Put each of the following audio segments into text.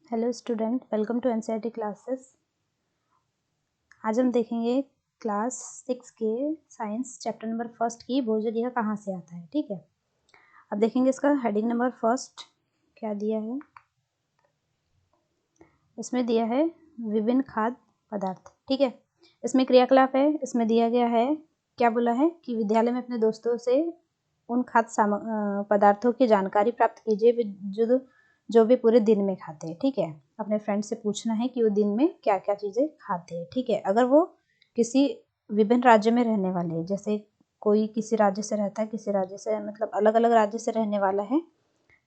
Hello student, welcome to NCERT classes. आज हम देखेंगे क्लास 6 के साइंस चैप्टर नंबर फर्स्ट की भोजन यह कहाँ से आता है। ठीक है, अब देखेंगे इसका हेडिंग नंबर फर्स्ट क्या दिया है। इसमें दिया है विभिन्न खाद्य पदार्थ। ठीक है, इसमें क्रियाकलाप है। इसमें दिया गया है, क्या बोला है कि विद्यालय में अपने दोस्तों से उन खाद्य पदार्थों की जानकारी प्राप्त कीजिए जो भी पूरे दिन में खाते हैं। ठीक है, अपने फ्रेंड से पूछना है कि वो दिन में क्या क्या चीज़ें खाते हैं। ठीक है, अगर वो किसी विभिन्न राज्य में रहने वाले हैं, जैसे कोई किसी राज्य से रहता है, किसी राज्य से मतलब अलग अलग राज्य से रहने वाला है,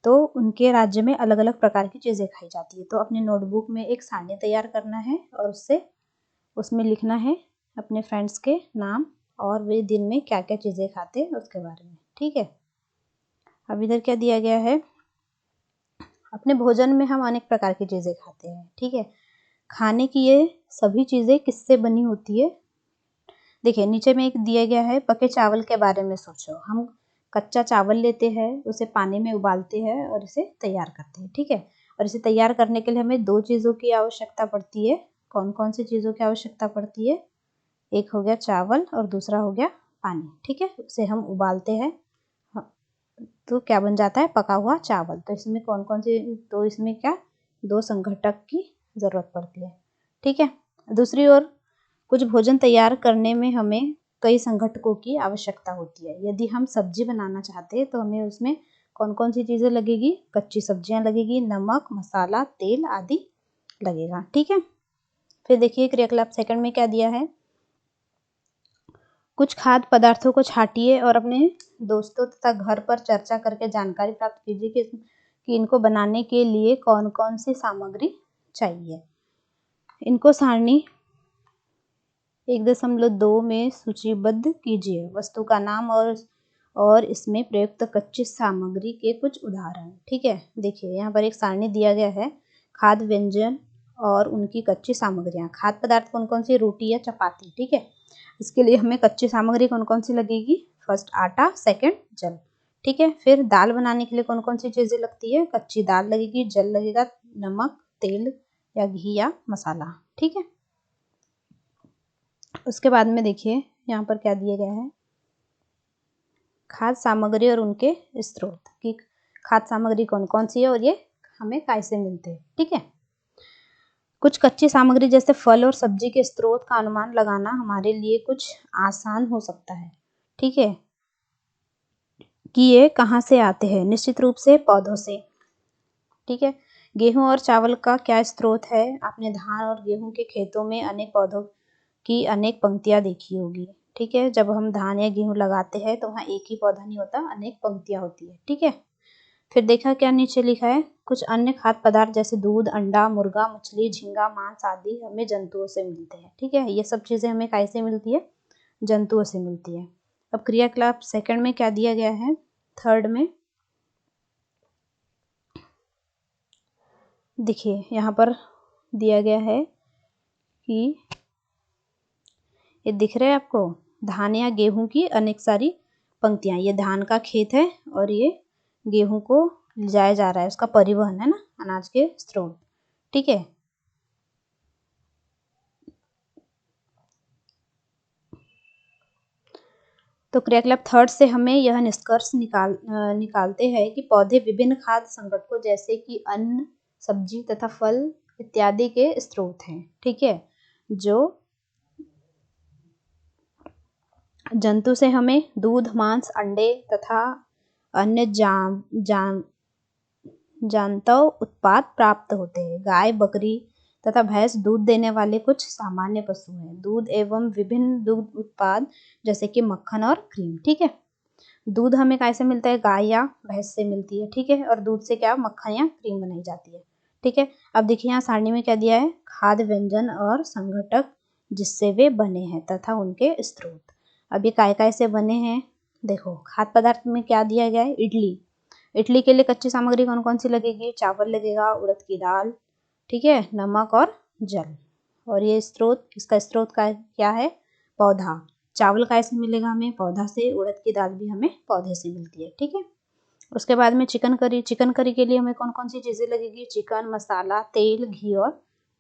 तो उनके राज्य में अलग अलग प्रकार की चीज़ें खाई जाती है। तो अपनी नोटबुक में एक सारणी तैयार करना है और उसमें लिखना है अपने फ्रेंड्स के नाम और वे दिन में क्या क्या चीज़ें खाते हैं उसके बारे में। ठीक है, अब इधर क्या दिया गया है, अपने भोजन में हम अनेक प्रकार की चीज़ें खाते हैं। ठीक है, खाने की ये सभी चीज़ें किससे बनी होती है। देखिए नीचे में एक दिया गया है, पके चावल के बारे में सोचो। हम कच्चा चावल लेते हैं, उसे पानी में उबालते हैं और इसे तैयार करते हैं। ठीक है, और इसे तैयार करने के लिए हमें दो चीज़ों की आवश्यकता पड़ती है। कौन कौन सी चीज़ों की आवश्यकता पड़ती है? एक हो गया चावल और दूसरा हो गया पानी। ठीक है, उसे हम उबालते हैं तो क्या बन जाता है, पका हुआ चावल। तो इसमें कौन कौन सी, तो इसमें क्या, दो संघटक की ज़रूरत पड़ती है। ठीक है, दूसरी ओर कुछ भोजन तैयार करने में हमें कई संघटकों की आवश्यकता होती है। यदि हम सब्जी बनाना चाहते हैं तो हमें उसमें कौन कौन सी चीज़ें लगेगी, कच्ची सब्जियां लगेगी, नमक, मसाला, तेल आदि लगेगा। ठीक है, फिर देखिए क्रियाकलाप सेकंड में क्या दिया है, कुछ खाद्य पदार्थों को छांटिए और अपने दोस्तों तथा घर पर चर्चा करके जानकारी प्राप्त कीजिए कि इनको बनाने के लिए कौन कौन सी सामग्री चाहिए। इनको सारणी 1.2 में सूचीबद्ध कीजिए। वस्तु का नाम और इसमें प्रयुक्त कच्ची सामग्री के कुछ उदाहरण। ठीक है, देखिए यहाँ पर एक सारणी दिया गया है, खाद्य व्यंजन और उनकी कच्ची सामग्रियाँ। खाद्य पदार्थ कौन कौन सी, रोटी या चपाती। ठीक है, इसके लिए हमें कच्ची सामग्री कौन कौन सी लगेगी, फर्स्ट आटा, सेकंड जल। ठीक है, फिर दाल बनाने के लिए कौन कौन सी चीज़ें लगती है, कच्ची दाल लगेगी, जल लगेगा, नमक, तेल या घी या मसाला। ठीक है, उसके बाद में देखिए यहाँ पर क्या दिया गया है, खाद्य सामग्री और उनके स्रोत की। खाद्य सामग्री कौन कौन सी है और ये हमें कैसे मिलते हैं। ठीक है, कुछ कच्ची सामग्री जैसे फल और सब्जी के स्रोत का अनुमान लगाना हमारे लिए कुछ आसान हो सकता है। ठीक है, कि ये कहाँ से आते हैं, निश्चित रूप से पौधों से। ठीक है, गेहूं और चावल का क्या स्रोत है, आपने धान और गेहूं के खेतों में अनेक पौधों की अनेक पंक्तियां देखी होगी। ठीक है, जब हम धान या गेहूं लगाते हैं तो वहाँ एक ही पौधा नहीं होता, अनेक पंक्तियां होती है। ठीक है, फिर देखा क्या नीचे लिखा है, कुछ अन्य खाद्य पदार्थ जैसे दूध, अंडा, मुर्गा, मछली, झींगा, मांस आदि हमें जंतुओं से मिलते हैं। ठीक है, ये सब चीज़ें हमें कैसे मिलती है, जंतुओं से मिलती है। अब क्रियाकलाप सेकंड में क्या दिया गया है, थर्ड में देखिए यहाँ पर दिया गया है कि ये दिख रहा है आपको, धान या गेहूं की अनेक सारी पंक्तियां। ये धान का खेत है और ये गेहूं को ले जाया जा रहा है, उसका परिवहन है ना, अनाज के स्रोत। ठीक है, तो क्रियाकलाप थर्ड से हमें यह निष्कर्ष निकालते हैं कि पौधे विभिन्न खाद्य संघटकों जैसे कि अन्न, सब्जी तथा फल इत्यादि के स्रोत हैं। ठीक है, जो जंतु से हमें दूध, मांस, अंडे तथा अन्य जानतव उत्पाद प्राप्त होते हैं। गाय, बकरी तथा भैंस दूध देने वाले कुछ सामान्य पशु हैं। दूध एवं विभिन्न दुग्ध उत्पाद जैसे कि मक्खन और क्रीम। ठीक है, दूध हमें कैसे मिलता है, गाय या भैंस से मिलती है। ठीक है, और दूध से क्या, मक्खन या क्रीम बनाई जाती है। ठीक है, अब देखिए यहाँ सारणी में क्या दिया है, खाद्य व्यंजन और संघटक जिससे वे बने हैं तथा उनके स्रोत। अब ये काय से बने हैं, देखो खाद्य पदार्थ में क्या दिया गया है, इडली। इडली के लिए कच्ची सामग्री कौन कौन सी लगेगी, चावल लगेगा, उड़द की दाल, ठीक है, नमक और जल। और ये स्रोत, इसका स्रोत का क्या है, पौधा। चावल कैसे मिलेगा हमें, पौधा से, उड़द की दाल भी हमें पौधे से मिलती है। ठीक है, उसके बाद में चिकन करी। चिकन करी के लिए हमें कौन कौन सी चीज़ें लगेगी? चिकन, मसाला, तेल, घी और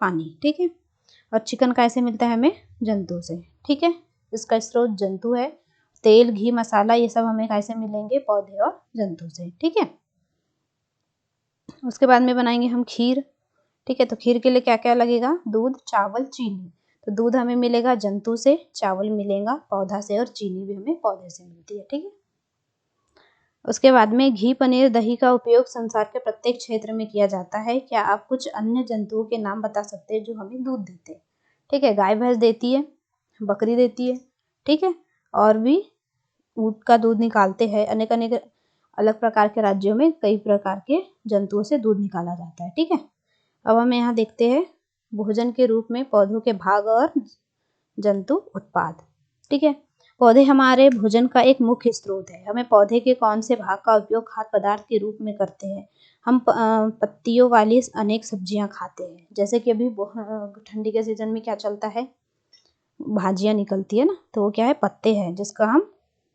पानी, ठीक है। और चिकन कैसे मिलता है हमें? जंतु से, ठीक है। इसका स्रोत जंतु है। तेल, घी, मसाला ये सब हमें कैसे मिलेंगे? पौधे और जंतु से, ठीक है। उसके बाद में बनाएंगे हम खीर, ठीक है। तो खीर के लिए क्या क्या लगेगा? दूध, चावल, चीनी। तो दूध हमें मिलेगा जंतु से, चावल मिलेगा पौधा से और चीनी भी हमें पौधे से मिलती है, ठीक है। उसके बाद में घी, पनीर, दही का उपयोग संसार के प्रत्येक क्षेत्र में किया जाता है। क्या आप कुछ अन्य जंतुओं के नाम बता सकते हैं जो हमें दूध देते हैं? ठीक है, गाय भैंस देती है, बकरी देती है, ठीक है। और भी ऊँट का दूध निकालते हैं। अनेक अनेक अलग प्रकार के राज्यों में कई प्रकार के जंतुओं से दूध निकाला जाता है, ठीक है। अब हम यहाँ देखते हैं भोजन के रूप में पौधों के भाग और जंतु उत्पाद, ठीक है। पौधे हमारे भोजन का एक मुख्य स्रोत है। हमें पौधे के कौन से भाग का उपयोग खाद्य पदार्थ के रूप में करते हैं? हम पत्तियों वाली अनेक सब्जियां खाते हैं, जैसे कि अभी ठंडी के सीजन में क्या चलता है? भाजियां निकलती है ना, तो वो क्या है? पत्ते हैं, जिसका हम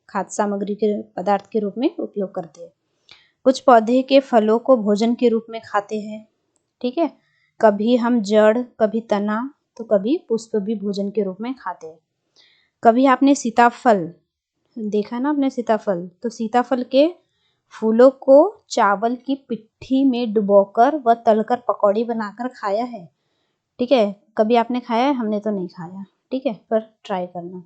खाद्य सामग्री के पदार्थ के रूप में उपयोग करते हैं। कुछ पौधे के फलों को भोजन के रूप में खाते हैं, ठीक है। कभी हम जड़, कभी तना, तो कभी पुष्प भी भोजन के रूप में खाते हैं। कभी आपने सीताफल देखा ना? आपने सीताफल, तो सीताफल के फूलों को चावल की पिट्ठी में डुबोकर व तलकर पकौड़ी बनाकर खाया है, ठीक है। कभी आपने खाया है? हमने तो नहीं खाया, ठीक है, पर ट्राई करना।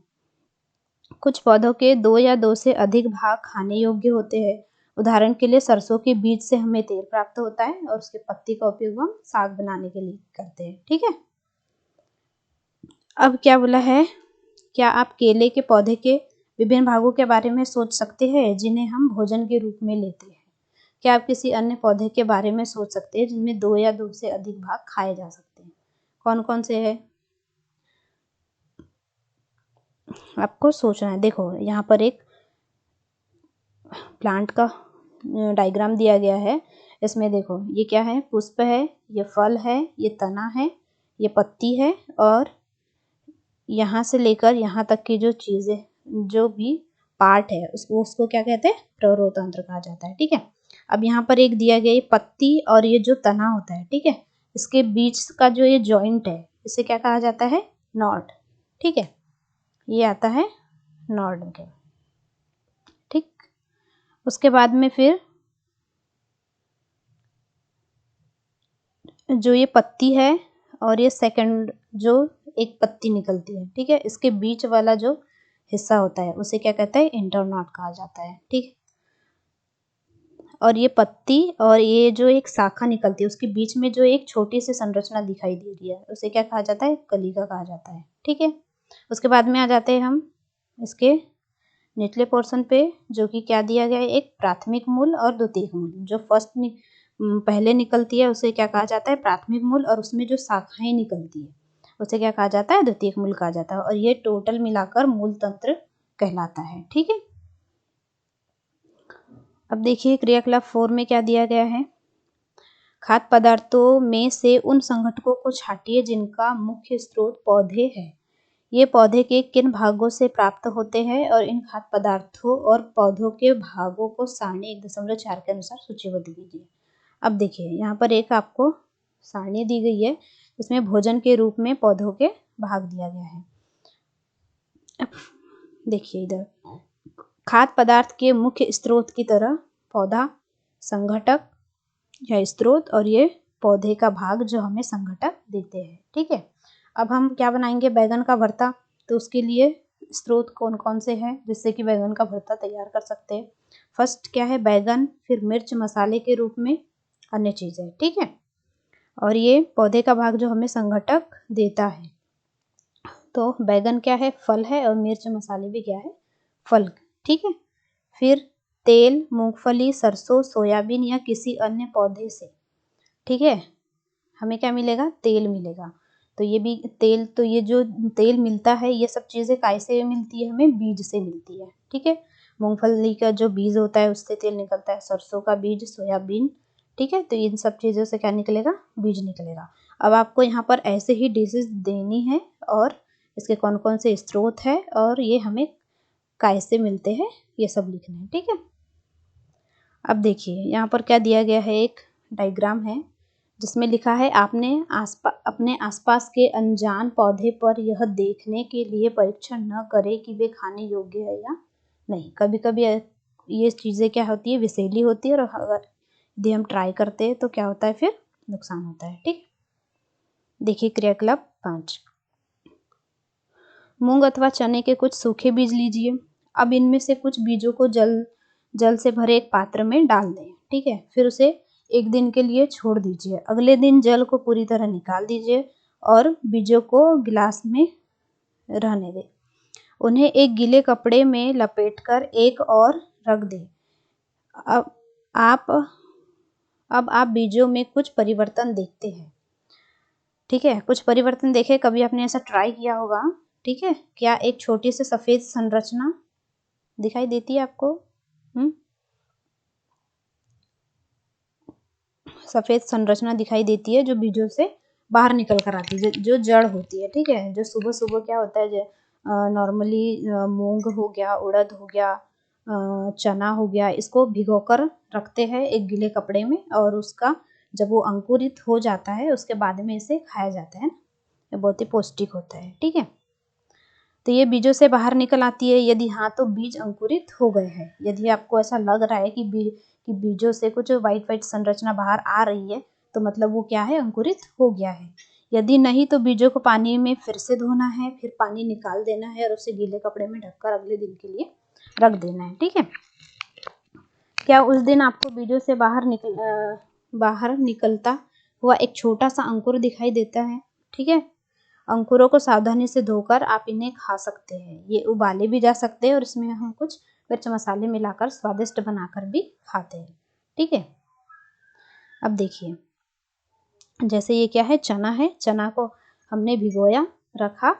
कुछ पौधों के 2 या 2 से अधिक भाग खाने योग्य होते हैं। उदाहरण के लिए सरसों के बीज से हमें तेल प्राप्त होता है और उसके पत्ती का उपयोग हम साग बनाने के लिए करते हैं, ठीक है। अब क्या बोला है? क्या आप केले के पौधे के विभिन्न भागों के बारे में सोच सकते हैं जिन्हें हम भोजन के रूप में लेते हैं? क्या आप किसी अन्य पौधे के बारे में सोच सकते हैं जिनमें 2 या 2 से अधिक भाग खाए जा सकते हैं? कौन कौन से हैं? आपको सोचना है। देखो यहाँ पर एक प्लांट का डायग्राम दिया गया है। इसमें देखो ये क्या है? पुष्प है, ये फल है, ये तना है, ये पत्ती है, और यहाँ से लेकर यहाँ तक की जो चीज़ें, जो भी पार्ट है, उसको क्या कहते हैं? प्ररोतंत्र कहा जाता है, ठीक है। अब यहाँ पर एक दिया गया ये पत्ती और ये जो तना होता है, ठीक है, इसके बीच का जो ये जॉइंट है, इसे क्या कहा जाता है? नॉड, ठीक है। ये आता है नॉड के, ठीक। उसके बाद में फिर जो ये पत्ती है और ये सेकंड जो एक पत्ती निकलती है, ठीक है, इसके बीच वाला जो हिस्सा होता है उसे क्या कहता है? इंटरनॉड कहा जाता है, ठीक। और ये पत्ती और ये जो एक शाखा निकलती है उसके बीच में जो एक छोटी सी संरचना दिखाई दे रही है उसे क्या कहा जाता है? कलिका कहा जाता है, ठीक है। उसके बाद में आ जाते हैं हम इसके निचले पोर्शन पे, जो कि क्या दिया गया है? एक प्राथमिक मूल और द्वितीयक मूल। जो पहले निकलती है उसे क्या कहा जाता है? प्राथमिक मूल, और उसमें जो शाखाएं निकलती है उसे क्या कहा जाता है? द्वितीयक मूल कहा जाता है। और ये टोटल मिलाकर मूल तंत्र कहलाता है, ठीक है। अब देखिए क्रियाकलाप 4 में क्या दिया गया है? खाद्य पदार्थों में से उन संघटकों को छांटिए जिनका मुख्य स्रोत पौधे हैं। ये पौधे के किन भागों से प्राप्त होते हैं और इन खाद्य पदार्थों और पौधों के भागों को सारणी 1.4 के अनुसार सूचीबद्ध कीजिए। अब देखिए यहाँ पर एक आपको सारणी दी गई है, इसमें भोजन के रूप में पौधों के भाग दिया गया है। अब देखिए इधर खाद्य पदार्थ के मुख्य स्रोत की तरह पौधा संघटक या स्रोत, और ये पौधे का भाग जो हमें संघटक देते हैं, ठीक है। अब हम क्या बनाएंगे? बैगन का भरता। तो उसके लिए स्रोत कौन कौन से हैं जिससे कि बैगन का भरता तैयार कर सकते हैं? फर्स्ट क्या है? बैगन, फिर मिर्च मसाले के रूप में अन्य चीज़ें, ठीक है। और ये पौधे का भाग जो हमें संघटक देता है। तो बैगन क्या है? फल है, और मिर्च मसाले भी क्या है? फल, ठीक है। फिर तेल, मूंगफली, सरसों, सोयाबीन या किसी अन्य पौधे से, ठीक है, हमें क्या मिलेगा? तेल मिलेगा। तो ये भी तेल, तो ये जो तेल मिलता है ये सब चीज़ें कैसे मिलती है? हमें बीज से मिलती है, ठीक है। मूंगफली का जो बीज होता है उससे तेल निकलता है, सरसों का बीज, सोयाबीन, ठीक है। तो इन सब चीज़ों से क्या निकलेगा? बीज निकलेगा। अब आपको यहाँ पर ऐसे ही डिशेस देनी है और इसके कौन कौन से स्रोत है और ये हमें कैसे मिलते हैं ये सब लिखना है, ठीक है। अब देखिए यहाँ पर क्या दिया गया है, एक डायग्राम है जिसमें लिखा है अपने आसपास के अनजान पौधे पर यह देखने के लिए परीक्षण न करें कि वे खाने योग्य है या नहीं। कभी कभी ये चीज़ें क्या होती है, विषैली होती है, और अगर यदि हम ट्राई करते हैं तो क्या होता है, फिर नुकसान होता है। ठीक, देखिए क्रियाकलाप 5। मूंग अथवा चने के कुछ सूखे बीज लीजिए। अब इनमें से कुछ बीजों को जल से भरे एक पात्र में डाल दें। ठीक है, फिर उसे एक दिन के लिए छोड़ दीजिए। अगले दिन जल को पूरी तरह निकाल दीजिए और बीजों को गिलास में रहने दें। उन्हें एक गीले कपड़े में लपेटकर एक और रख दें। अब आप बीजों में कुछ परिवर्तन देखते हैं। ठीक है, कुछ परिवर्तन देखे, कभी आपने ऐसा ट्राई किया होगा। ठीक है, क्या एक छोटी सी सफेद संरचना दिखाई देती है आपको? सफेद संरचना दिखाई देती है जो बीजों से बाहर निकल कर आती है, जो जड़ होती है। ठीक है, जो सुबह सुबह क्या होता है, नॉर्मली मूंग हो गया, उड़द हो गया, चना हो गया, इसको भिगोकर रखते हैं एक गीले कपड़े में, और उसका जब वो अंकुरित हो जाता है उसके बाद में इसे खाया जाता है। ये बहुत ही पौष्टिक होता है। ठीक है, तो ये बीजों से बाहर निकल आती है। यदि हाँ तो बीज अंकुरित हो गए हैं। यदि आपको ऐसा लग रहा है कि बीजों से कुछ वाइट संरचना बाहर आ रही है तो मतलब वो क्या है, अंकुरित हो गया है। यदि नहीं तो बीजों को पानी में फिर से धोना है, फिर पानी निकाल देना है और उसे गीले कपड़े में ढककर अगले दिन के लिए रख देना है। ठीक है, क्या उस दिन आपको बीजों से बाहर निकलता हुआ एक छोटा सा अंकुर दिखाई देता है? ठीक है, अंकुरों को सावधानी से धोकर आप इन्हें खा सकते हैं। ये उबाले भी जा सकते हैं और इसमें हम कुछ मिर्च मसाले मिलाकर स्वादिष्ट बनाकर भी खाते हैं। ठीक है, अब देखिए जैसे ये क्या है, चना है। चना को हमने भिगोया, रखा,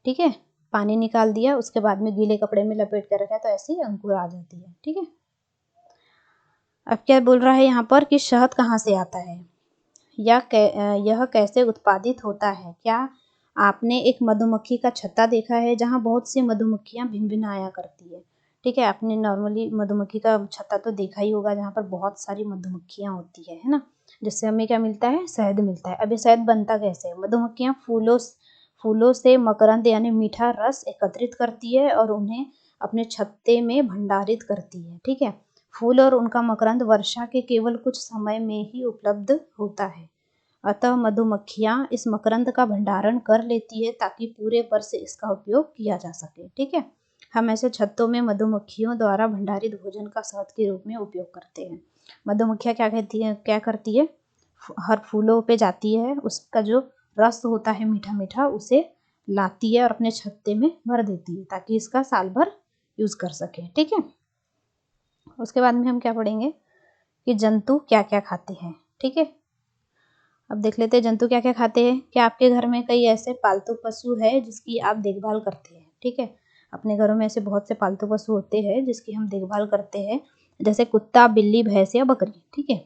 ठीक है, पानी निकाल दिया, उसके बाद में गीले कपड़े में लपेट कर रखा, तो ऐसे ही अंकुर आ जाती है। ठीक है, अब क्या बोल रहा है यहाँ पर कि शहद कहाँ से आता है या यह कैसे उत्पादित होता है? क्या आपने एक मधुमक्खी का छत्ता देखा है जहाँ बहुत सी मधुमक्खियाँ भिन भिन आया करती है? ठीक है, आपने नॉर्मली मधुमक्खी का छत्ता तो देखा ही होगा जहाँ पर बहुत सारी मधुमक्खियाँ होती है ना, जिससे हमें क्या मिलता है, शहद मिलता है। अब ये शहद बनता कैसे है? मधुमक्खियाँ फूलों से मकरंद यानी मीठा रस एकत्रित करती है और उन्हें अपने छत्ते में भंडारित करती है। ठीक है, फूल और उनका मकरंद वर्षा के केवल कुछ समय में ही उपलब्ध होता है, अतः मधुमक्खियां इस मकरंद का भंडारण कर लेती है ताकि पूरे वर्ष इसका उपयोग किया जा सके। ठीक है, हम ऐसे छत्तों में मधुमक्खियों द्वारा भंडारित भोजन का शहद के रूप में उपयोग करते हैं। मधुमक्खियां क्या करती है, हर फूलों पे जाती है, उसका जो रस होता है मीठा मीठा उसे लाती है और अपने छत्ते में भर देती है ताकि इसका साल भर यूज कर सके। ठीक है, उसके बाद में हम क्या पढ़ेंगे कि जंतु क्या क्या खाते हैं। ठीक है, अब देख लेते हैं जंतु क्या क्या खाते हैं। क्या आपके घर में कई ऐसे पालतू पशु है जिसकी आप देखभाल करते हैं? ठीक है, अपने घरों में ऐसे बहुत से पालतू पशु होते हैं जिसकी हम देखभाल करते हैं, जैसे कुत्ता, बिल्ली, भैंस या बकरी। ठीक है,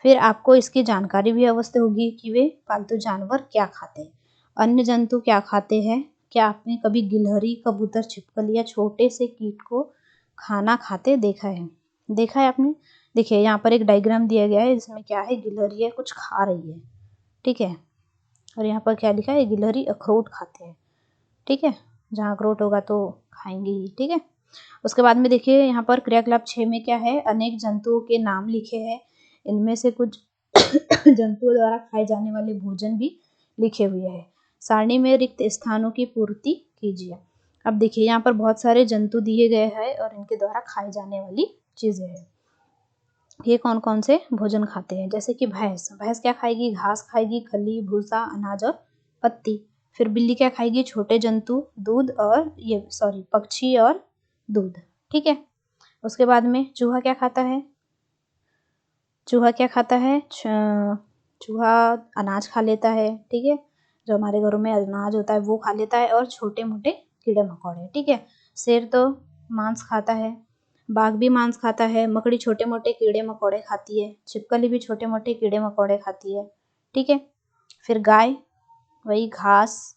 फिर आपको इसकी जानकारी भी अवश्य होगी कि वे पालतू जानवर क्या खाते हैं। अन्य जंतु क्या खाते हैं? क्या आपने कभी गिलहरी, कबूतर, छिपकली या छोटे से कीट को खाना खाते देखा है आपने? देखिए यहाँ पर एक डायग्राम दिया गया है, इसमें क्या है, गिलहरी है, कुछ खा रही है। ठीक है, और यहाँ पर क्या लिखा है, गिलहरी अखरोट खाते हैं। ठीक है, जहाँ अखरोट होगा तो खाएंगे ही। ठीक है, उसके बाद में देखिए यहाँ पर क्रियाकलाप 6 में क्या है, अनेक जंतुओं के नाम लिखे हैं, इनमें से कुछ जंतुओं द्वारा खाए जाने वाले भोजन भी लिखे हुए हैं। सारणी में रिक्त स्थानों की पूर्ति कीजिए। अब देखिए यहाँ पर बहुत सारे जंतु दिए गए हैं और इनके द्वारा खाई जाने वाली चीजें हैं। ये कौन कौन से भोजन खाते हैं, जैसे कि भैंस क्या खाएगी, घास खाएगी, खली, भूसा, अनाज और पत्ती। फिर बिल्ली क्या खाएगी, छोटे जंतु, दूध और पक्षी और दूध। ठीक है, उसके बाद में चूहा क्या खाता है, चूहा अनाज खा लेता है। ठीक है, जो हमारे घरों में अनाज होता है वो खा लेता है, और छोटे मोटे कीड़े मकोड़े। ठीक है, शेर तो मांस खाता है, बाघ भी मांस खाता है, मकड़ी छोटे मोटे कीड़े मकोड़े खाती है, छिपकली भी छोटे मोटे कीड़े मकोड़े खाती है। ठीक है, फिर गाय वही घास,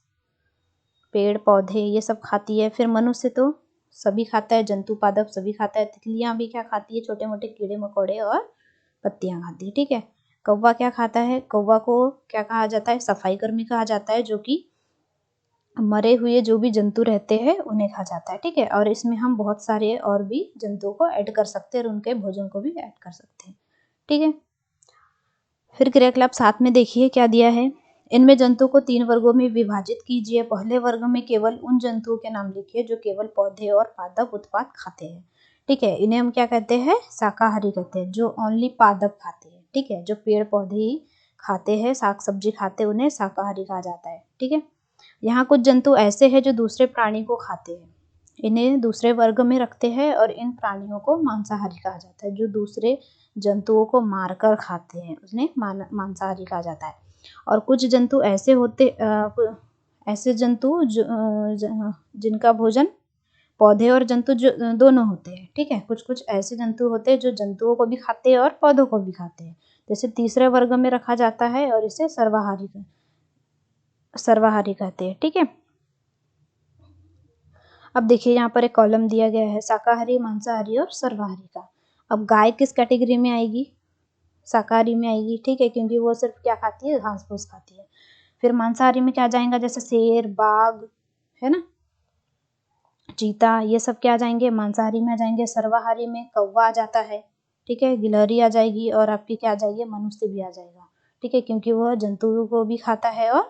पेड़ पौधे ये सब खाती है। फिर मनुष्य तो सभी खाता है, जंतु पादप सभी खाता है। तितलियां भी क्या खाती है, छोटे मोटे कीड़े मकोड़े और पत्तियां खाती है, ठीक है। कौवा क्या खाता है, कौवा को क्या कहा जाता है, सफाई कर्मी कहा जाता है, जो कि मरे हुए जो भी जंतु रहते हैं उन्हें खा जाता है, ठीक है। और इसमें हम बहुत सारे और भी जंतुओं को ऐड कर सकते हैं और उनके भोजन को भी ऐड कर सकते हैं, ठीक है। फिर क्रियाकलाप 7 में देखिए क्या दिया है। इनमें जंतु को 3 वर्गों में विभाजित कीजिए। पहले वर्ग में केवल उन जंतुओं के नाम लिखिए जो केवल पौधे और पादप उत्पाद खाते हैं, ठीक है। इन्हें हम क्या कहते हैं, शाकाहारी कहते हैं, जो ओनली पादप खाते हैं, ठीक है। जो पेड़ पौधे ही खाते हैं, साग सब्जी खाते हैं, उन्हें शाकाहारी कहा जाता है, ठीक है। यहाँ कुछ जंतु ऐसे हैं जो दूसरे प्राणी को खाते हैं, इन्हें दूसरे वर्ग में रखते हैं। और इन प्राणियों को मांसाहारी कहा जाता है, जो दूसरे जंतुओं को मारकर खाते हैं, उन्हें मांसाहारी कहा जाता है। और कुछ जंतु ऐसे होते ऐसे जंतु जिनका भोजन पौधे और जंतु दोनों होते हैं, ठीक है। कुछ कुछ ऐसे जंतु होते हैं जो जंतुओं को भी खाते हैं और पौधों को भी खाते हैं, जैसे तीसरे वर्ग में रखा जाता है और इसे सर्वाहारी कहते हैं, ठीक है। अब देखिए यहाँ पर एक कॉलम दिया गया है, शाकाहारी, मांसाहारी और सर्वाहारी का। अब गाय किस कैटेगरी में आएगी, शाकाहारी में आएगी, ठीक है, क्योंकि वो सिर्फ क्या खाती है, घास फूस खाती है। फिर मांसाहारी में क्या जाएगा, जैसे शेर, बाघ है ना, चीता, ये सब क्या आ जाएंगे, मांसाहारी में आ जाएंगे। सर्वाहारी में कौवा आ जाता है, ठीक है, गिलहरी आ जाएगी और आपकी क्या आ जाएगी, मनुष्य भी आ जाएगा, ठीक है, क्योंकि वह जंतुओं को भी खाता है और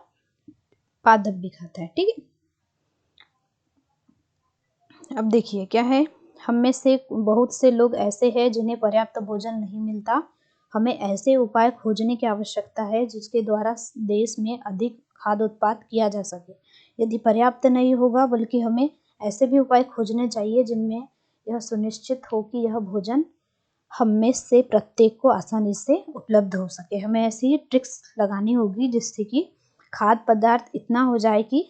पादप भी खाता है, ठीक है। अब देखिए क्या है, हम में से बहुत से लोग ऐसे हैं जिन्हें पर्याप्त भोजन नहीं मिलता। हमें ऐसे उपाय खोजने की आवश्यकता है जिसके द्वारा देश में अधिक खाद्य उत्पाद किया जा सके। यदि पर्याप्त नहीं होगा, बल्कि हमें ऐसे भी उपाय खोजने चाहिए जिनमें यह सुनिश्चित हो कि यह भोजन हम में से प्रत्येक को आसानी से उपलब्ध हो सके। हमें ऐसी ट्रिक्स लगानी होगी जिससे कि खाद्य पदार्थ इतना हो जाए कि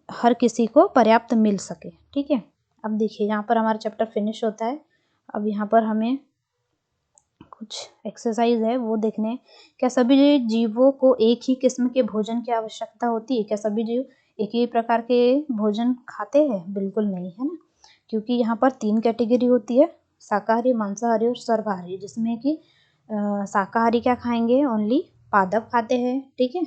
हर किसी को पर्याप्त मिल सके, ठीक है। अब देखिए यहाँ पर हमारा चैप्टर फिनिश होता है। अब यहाँ पर हमें कुछ एक्सरसाइज है वो देखने। क्या सभी जीवों को एक ही किस्म के भोजन की आवश्यकता होती है, क्या सभी जीव एक ही प्रकार के भोजन खाते हैं, बिल्कुल नहीं, है ना, क्योंकि यहाँ पर 3 कैटेगरी होती है, शाकाहारी, मांसाहारी और सर्वाहारी, जिसमें कि शाकाहारी क्या खाएंगे, ओनली पादप खाते हैं, ठीक है।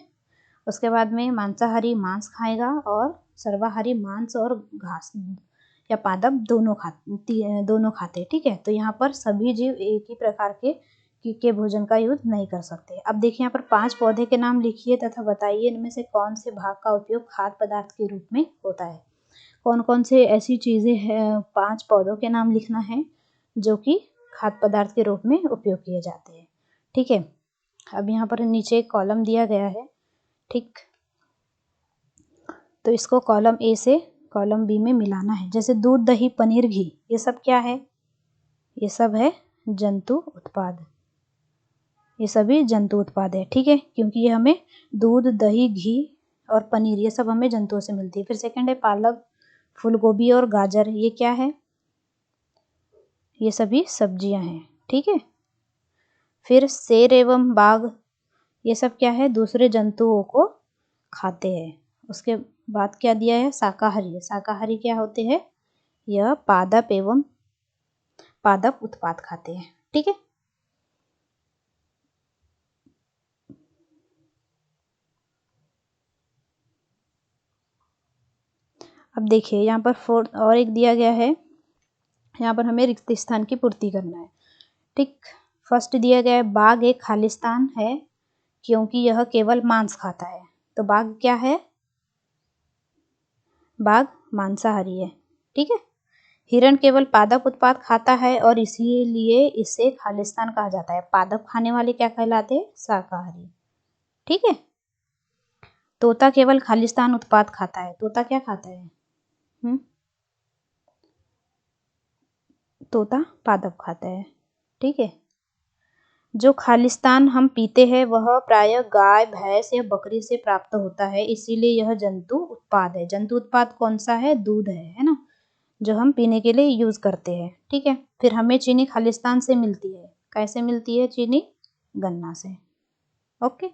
उसके बाद में मांसाहारी मांस खाएगा और सर्वाहारी मांस और घास या पादप दोनों खाते, ठीक है। तो यहाँ पर सभी जीव एक ही प्रकार के भोजन का यूज नहीं कर सकते। अब देखिए यहाँ पर 5 पौधे के नाम लिखिए तथा बताइए इनमें से कौन से भाग का उपयोग खाद्य पदार्थ के रूप में होता है। कौन कौन से ऐसी चीजें हैं, 5 पौधों के नाम लिखना है जो कि खाद्य पदार्थ के रूप में उपयोग किए जाते हैं, ठीक है। अब यहाँ पर नीचे एक कॉलम दिया गया है, ठीक, तो इसको कॉलम ए से कॉलम बी में मिलाना है। जैसे दूध, दही, पनीर, घी, ये सब क्या है, ये सब है जंतु उत्पाद, ये सभी जंतु उत्पाद है, ठीक है, क्योंकि ये हमें दूध, दही, घी और पनीर ये सब हमें जंतुओं से मिलती है। फिर सेकंड है पालक, फूल गोभी और गाजर, ये क्या है, ये सभी सब्जियां हैं, ठीक है। फिर शेर एवं बाघ, ये सब क्या है, दूसरे जंतुओं को खाते हैं। उसके बाद क्या दिया है, शाकाहारी, शाकाहारी क्या होते हैं, यह पादप उत्पाद खाते हैं, ठीक है। अब देखिए यहाँ पर 4 और एक दिया गया है, यहाँ पर हमें रिक्त स्थान की पूर्ति करना है, ठीक। फर्स्ट दिया गया है, बाघ एक खालिस्तान है क्योंकि यह केवल मांस खाता है। तो बाघ क्या है, बाघ मांसाहारी है, ठीक है। हिरण केवल पादप उत्पाद खाता है और इसीलिए इसे खालिस्तान कहा जाता है। पादप खाने वाले क्या कहलाते हैं, शाकाहारी, ठीक है। तोता केवल खालिस्तान उत्पाद खाता है। तोता क्या खाता है, तोता पादप खाता है, ठीक है। जो खालिस्तान हम पीते हैं वह प्रायः गाय, भैंस या बकरी से प्राप्त होता है, इसीलिए यह जंतु उत्पाद है। जंतु उत्पाद कौन सा है, दूध है ना, जो हम पीने के लिए यूज करते हैं, ठीक है। फिर हमें चीनी खालिस्तान से मिलती है, कैसे मिलती है चीनी, गन्ना से, ओके।